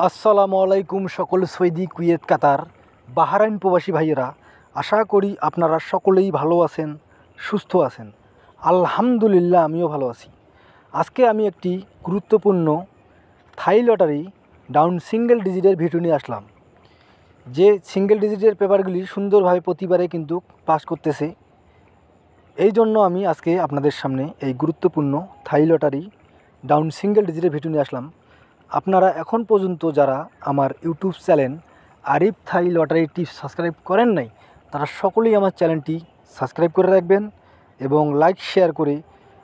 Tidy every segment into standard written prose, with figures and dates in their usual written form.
আসসালামু আলাইকুম সকল সৌদি, কুয়েত, কাতার, বাহরাইন প্রবাসী ভাইয়েরা, আশা করি আপনারা সকলেই ভালো আছেন, সুস্থ আছেন। আলহামদুলিল্লাহ আমিও ভালো আছি। আজকে আমি একটি গুরুত্বপূর্ণ থাই লটারি ডাউন সিঙ্গেল ডিজিটের ভিডিও নিয়ে আসলাম। যে সিঙ্গেল ডিজিটের পেপারগুলি সুন্দরভাবে প্রতিবারে কিন্তু পাস করতেছে, এই জন্য আমি আজকে আপনাদের সামনে এই গুরুত্বপূর্ণ থাই লটারি ডাউন সিঙ্গেল ডিজিটের ভিডিও নিয়ে আসলাম। আপনারা এখন পর্যন্ত যারা আমার ইউটিউব চ্যানেল আরিফ থাই লটারি টিপস সাবস্ক্রাইব করেন নাই, তারা সকলেই আমার চ্যানেলটি সাবস্ক্রাইব করে রাখবেন এবং লাইক শেয়ার করে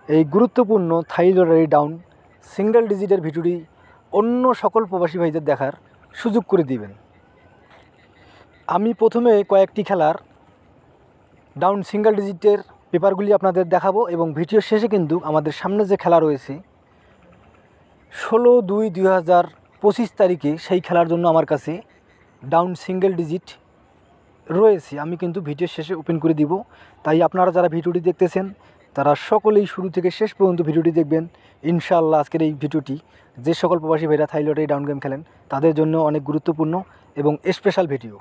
এই গুরুত্বপূর্ণ থাই লটারি ডাউন সিঙ্গেল ডিজিটের ভিডিওটি অন্য সকল প্রবাসী ভাইদের দেখার সুযোগ করে দিবেন। আমি প্রথমে কয়েকটি খেলার ডাউন সিঙ্গেল ডিজিটের পেপারগুলি আপনাদের দেখাবো এবং ভিডিও শেষে কিন্তু আমাদের সামনে যে খেলা রয়েছে 16/2/2025 তারিখে, সেই খেলার জন্য আমার কাছে ডাউন সিঙ্গেল ডিজিট রয়েছে, আমি কিন্তু ভিডিও শেষে ওপেন করে দিব। তাই আপনারা যারা ভিডিওটি দেখতেছেন তারা সকলেই শুরু থেকে শেষ পর্যন্ত ভিডিওটি দেখবেন। ইনশাআল্লাহ আজকের এই ভিডিওটি যে সকল প্রবাসী ভাইরা থাই লটারি ডাউন গেম খেলেন তাদের জন্য অনেক গুরুত্বপূর্ণ এবং স্পেশাল ভিডিও।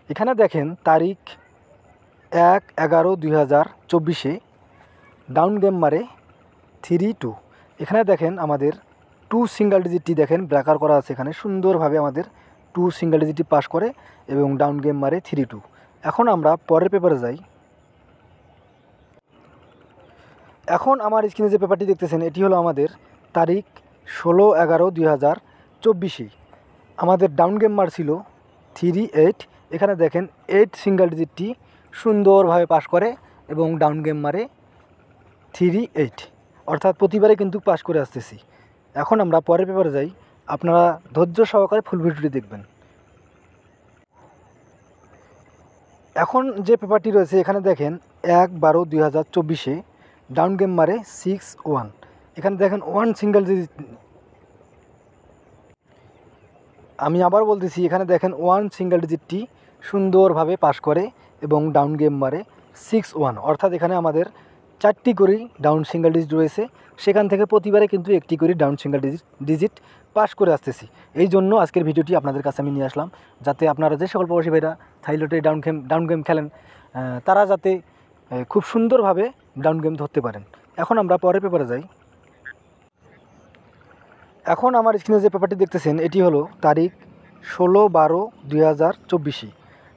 এখানে দেখেন তারিখ 1/11/2024 ডাউন গেম মারে 3-2। এখানে দেখেন আমাদের 2 সিঙ্গেল ডিজিটটি দেখেন ব্রেকার করা আছে, এখানে সুন্দরভাবে আমাদের 2 সিঙ্গেল ডিজিটটি পাস করে এবং ডাউন গেম মারে 3-2। এখন আমরা পরের পেপারে যাই। এখন আমার স্ক্রিনে যে পেপারটি দেখতেছেন এটি হলো আমাদের তারিখ 16/11/2024। আমাদের ডাউন গেম মার ছিল 3-8। এখানে দেখেন 8 সিঙ্গেল ডিজিটটি সুন্দরভাবে পাস করে এবং ডাউন গেম মারে 3-8, অর্থাৎ প্রতিবারে কিন্তু পাস করে আসতেছি। এখন আমরা পরের পেপারে যাই, আপনারা ধৈর্য সহকারে ফুল ভিডিওটি দেখবেন। এখন যে পেপারটি রয়েছে এখানে দেখেন 1/12/2024 ডাউন গেম মারে 6-1। এখানে দেখেন 1 সিঙ্গেল ডিজিট, আমি আবার বলতেছি, এখানে দেখেন 1 সিঙ্গেল ডিজিটটি সুন্দরভাবে পাস করে এবং ডাউন গেম মারে 6-1, অর্থাৎ এখানে আমাদের 4টি করে ডাউন সিঙ্গেল ডিজিট রয়েছে, সেখান থেকে প্রতিবারে কিন্তু একটি করে ডাউন সিঙ্গেল ডিজিট পাস করে আসতেছি। এই জন্য আজকের ভিডিওটি আপনাদের কাছে আমি নিয়ে আসলাম, যাতে আপনারা যে সকল প্রবাসী ভাইরা থাই লটারি ডাউন গেম খেলেন তারা যাতে খুব সুন্দরভাবে ডাউন গেম ধরতে পারেন। এখন আমরা পরের পেপারে যাই। এখন আমার স্ক্রিনে যে পেপারটি দেখতেছেন এটি হলো তারিখ 16/12/2024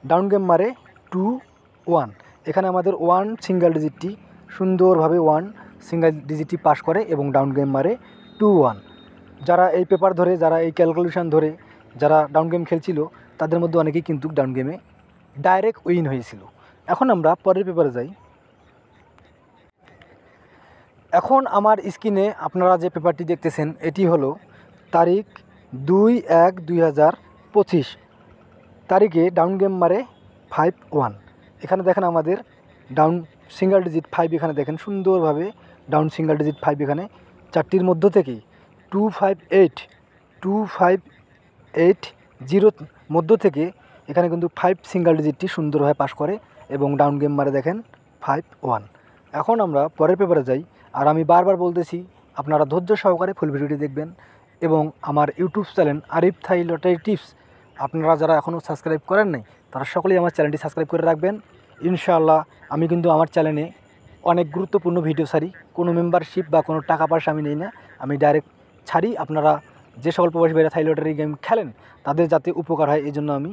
ডাউন গেম মারে 2-1। এখানে আমাদের 1 সিঙ্গেল ডিজিটটি সুন্দরভাবে 1 সিঙ্গেল ডিজিটটি পাস করে এবং ডাউন গেম মারে 2-1। যারা এই পেপার ধরে, যারা এই ক্যালকুলেশন ধরে যারা ডাউন গেম খেলছিল তাদের মধ্যে অনেকেই কিন্তু ডাউন গেমে ডাইরেক্ট উইন হয়েছিল। এখন আমরা পরের পেপারে যাই। এখন আমার স্ক্রিনে আপনারা যে পেপারটি দেখতেছেন এটি হলো তারিখ 2/1/2025 তারিখে ডাউন গেম মারে 5-1। এখানে দেখেন আমাদের ডাউন সিঙ্গেল ডিজিট 5, এখানে দেখেন সুন্দরভাবে ডাউন সিঙ্গেল ডিজিট 5, এখানে 4টির মধ্য থেকেই 258 মধ্য থেকে এখানে কিন্তু 5 সিঙ্গেল ডিজিটটি সুন্দরভাবে পাস করে এবং ডাউন গেম মারে দেখেন 5-1। এখন আমরা পরের পেপারে যাই, আর আমি বারবার বলতেছি আপনারা ধৈর্য সহকারে ফুল ভিডিওটি দেখবেন এবং আমার ইউটিউব চ্যানেল আরিফ থাই লটারি টিপস আপনারা যারা এখনও সাবস্ক্রাইব করেন নাই তারা সকলেই আমার চ্যানেলটি সাবস্ক্রাইব করে রাখবেন। ইনশাআল্লাহ আমি কিন্তু আমার চ্যানেলে অনেক গুরুত্বপূর্ণ ভিডিও ছাড়ি, কোনো মেম্বারশিপ বা কোনো টাকা পয়সা আমি নেই না, আমি ডাইরেক্ট ছাড়ি। আপনারা যে সকল প্রবাসী ভাইরা থাই লটারি গেম খেলেন তাদের যাতে উপকার হয় এই জন্য আমি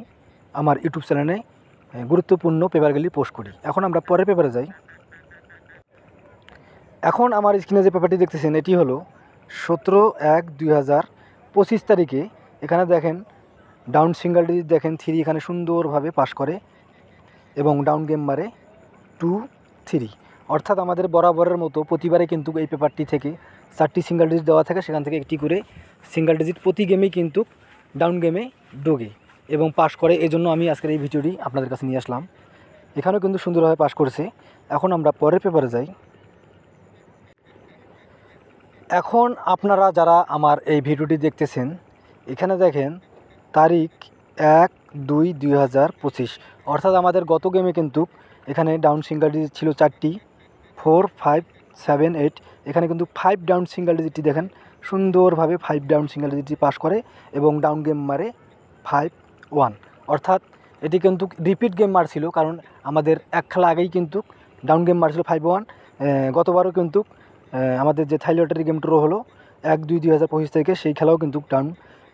আমার ইউটিউব চ্যানেলে গুরুত্বপূর্ণ পেপারগুলি পোস্ট করি। এখন আমরা পরের পেপারে যাই। এখন আমার স্ক্রিনে যে পেপারটি দেখতেছেন এটি হলো 17/1/2025 তারিখে। এখানে দেখেন ডাউন সিঙ্গেল ডিজিট দেখেন 3, এখানে সুন্দরভাবে পাস করে এবং ডাউন গেম মারে 2-3, অর্থাৎ আমাদের বরাবরের মতো প্রতিবারে কিন্তু এই পেপারটি থেকে 4টি সিঙ্গেল ডিজিট দেওয়া থাকে, সেখান থেকে একটি করে সিঙ্গেল ডিজিট প্রতি গেমেই কিন্তু ডাউন গেমে ডোগে এবং পাস করে। এই জন্য আমি আজকের এই ভিডিওটি আপনাদের কাছে নিয়ে আসলাম। এখানেও কিন্তু সুন্দরভাবে পাস করছে। এখন আমরা পরের পেপারে যাই। এখন আপনারা যারা আমার এই ভিডিওটি দেখতেছেন এখানে দেখেন তারিখ 1/2/2025, অর্থাৎ আমাদের গত গেমে কিন্তু এখানে ডাউন সিঙ্গেল ডিজিট ছিল 4টি, 4, 5, 7, 8। এখানে কিন্তু 5 ডাউন সিঙ্গেল ডিজিটটি দেখেন সুন্দরভাবে 5 ডাউন সিঙ্গেল ডিজিট পাস করে এবং ডাউন গেম মারে 5-1। অর্থাৎ এটি কিন্তু রিপিট গেম মারছিল, কারণ আমাদের এক খেলা আগেই কিন্তু ডাউন গেম মারছিল 5-1। গতবারও কিন্তু আমাদের যে থাই লটারি গেম ড্র হলো 1-2-2025 থেকে, সেই খেলাও কিন্তু ডাউন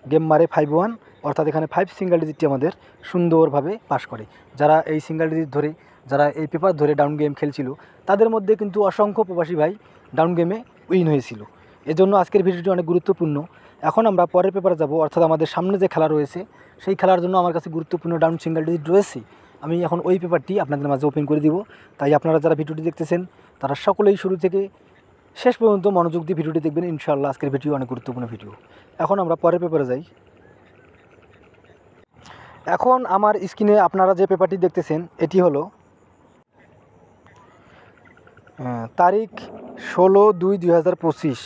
গেম মারে 5-1। অর্থাৎ এখানে 5 সিঙ্গেল ডিজিটটি আমাদের সুন্দরভাবে পাস করে। যারা এই সিঙ্গেল ডিজিট ধরে, যারা এই পেপার ধরে ডাউন গেম খেলছিল, তাদের মধ্যে কিন্তু অসংখ্য প্রবাসী ভাই ডাউন গেমে উইন হয়েছিল। এজন্য আজকের ভিডিওটি অনেক গুরুত্বপূর্ণ। এখন আমরা পরের পেপারে যাব, অর্থাৎ আমাদের সামনে যে খেলা রয়েছে সেই খেলার জন্য আমার কাছে গুরুত্বপূর্ণ ডাউন সিঙ্গেল ডিজিট রয়েছে। আমি এখন ওই পেপারটি আপনাদের মাঝে ওপেন করে দিব। তাই আপনারা যারা ভিডিওটি দেখতেছেন তারা সকলেই শুরু থেকে শেষ পর্যন্ত মনোযোগ দিয়ে ভিডিওটি দেখবেন। ইনশাআল্লাহ আজকের ভিডিও অনেক গুরুত্বপূর্ণ ভিডিও। এখন আমরা পরের পেপারে যাই। এখন আমার স্ক্রিনে আপনারা যে পেপারটি দেখতেছেন এটি হলো তারিখ 16/2/2025।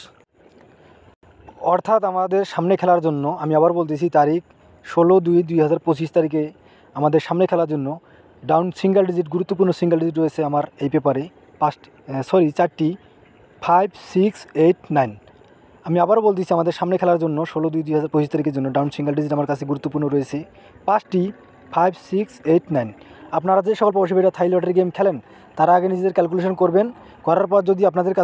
অর্থাৎ আমাদের সামনে খেলার জন্য, আমি আবার বলতেছি, তারিখ 16/2/2025 তারিখে আমাদের সামনে খেলার জন্য ডাউন সিঙ্গেল ডিজিট, গুরুত্বপূর্ণ সিঙ্গেল ডিজিট রয়েছে আমার এই পেপারে 4টি 5, 6, 8, 9। আমি আবারও বলতেছি, আমাদের সামনে খেলার জন্য 16/2/2025 তারিখের জন্য ডাউন সিঙ্গেল ডিজিট আমার কাছে গুরুত্বপূর্ণ রয়েছে 5টি 5, 6, 8, 9। আপনারা যে সকল প্রবাসী ভাইরা থাই লটারি গেম খেলেন তারা আগে নিজেদের ক্যালকুলেশন করবেন। করার পর যদি আপনাদের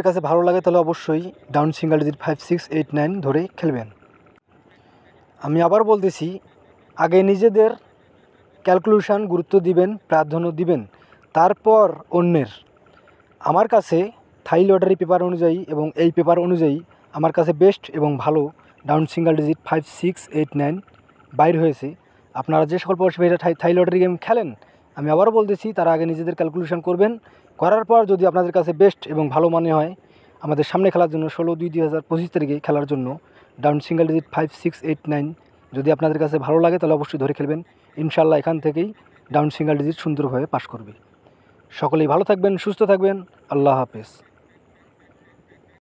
কাছে ভালো লাগে তাহলে অবশ্যই ডাউন সিঙ্গেল ডিজিট 5, 6, 8, 9 ধরে খেলবেন। আমি আবার বলতেছি, আগে নিজেদের ক্যালকুলেশন গুরুত্ব দিবেন, প্রাধান্য দিবেন, তারপর অন্যের। আমার কাছে থাই লটারি পেপার অনুযায়ী এবং এই পেপার অনুযায়ী আমার কাছে বেস্ট এবং ভালো ডাউন সিঙ্গেল ডিজিট 5, 6, 8, 9 বাইর হয়েছে। আপনারা যে সকল প্রবাসী ভাইরা থাই লটারি গেম খেলেন, আমি আবারও বলতেছি, তারা আগে নিজেদের ক্যালকুলেশন করবেন। করার পর যদি আপনাদের কাছে বেস্ট এবং ভালো মনে হয়, আমাদের সামনে খেলার জন্য 16/2/2025 তারিখে খেলার জন্য ডাউন সিঙ্গেল ডিজিট 5, 6, 8, 9 যদি আপনাদের কাছে ভালো লাগে তাহলে অবশ্যই ধরে খেলবেন। ইনশাআল্লাহ এখান থেকেই ডাউন সিঙ্গেল ডিজিট সুন্দরভাবে পাস করবে। সকলেই ভালো থাকবেন, সুস্থ থাকবেন। আল্লাহ হাফেজ।